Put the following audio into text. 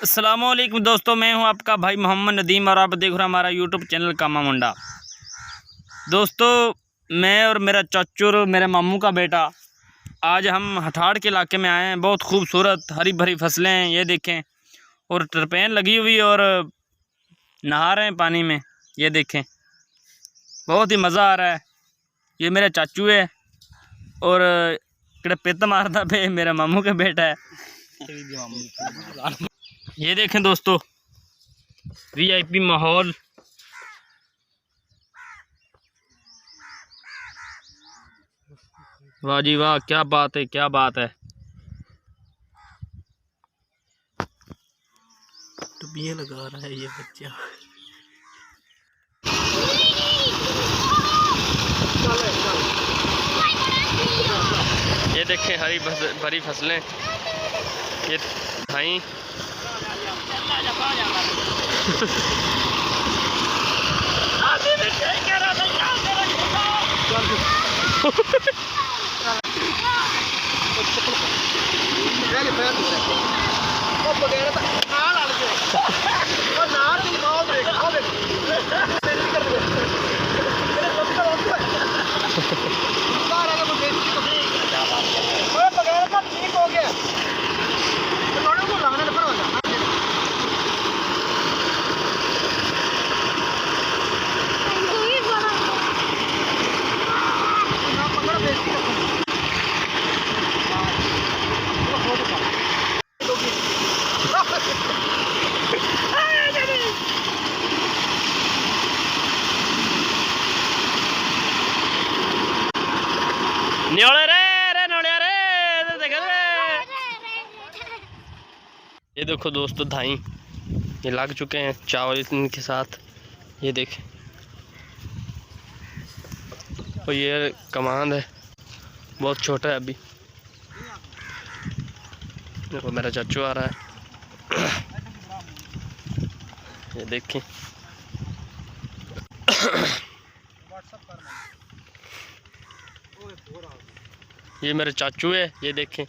अस्सलामुअलैकुम दोस्तों, मैं हूं आपका भाई मोहम्मद नदीम और आप देख रहे हैं हमारा यूट्यूब चैनल कामा मुंडा। दोस्तों, मैं और मेरा चाचू और मेरे मामू का बेटा आज हम हठाड़ के इलाके में आए हैं। बहुत खूबसूरत हरी भरी फसलें हैं, ये देखें, और टरपेन लगी हुई और नहा रहे हैं पानी में। ये देखें, बहुत ही मज़ा आ रहा है। ये मेरा चाचू है और इकड़े पित मारता पे मेरा मामू का बेटा है। ये देखें दोस्तों, वीआईपी माहौल। वाह जी वाह, क्या बात है, क्या बात है। टुबियां लगा रहा है ये बच्चा। ये देखें हरी भरी फसलें। ये भाई न्योले रे रे न्योले रे देख रे। ये देखो दोस्तों, धाई ये लग चुके हैं चावल इनके साथ। ये देखें, और ये कमांड है, बहुत छोटा है अभी। देखो मेरा चाचू आ रहा है। ये देखें, ये मेरे चाचू है। ये देखें,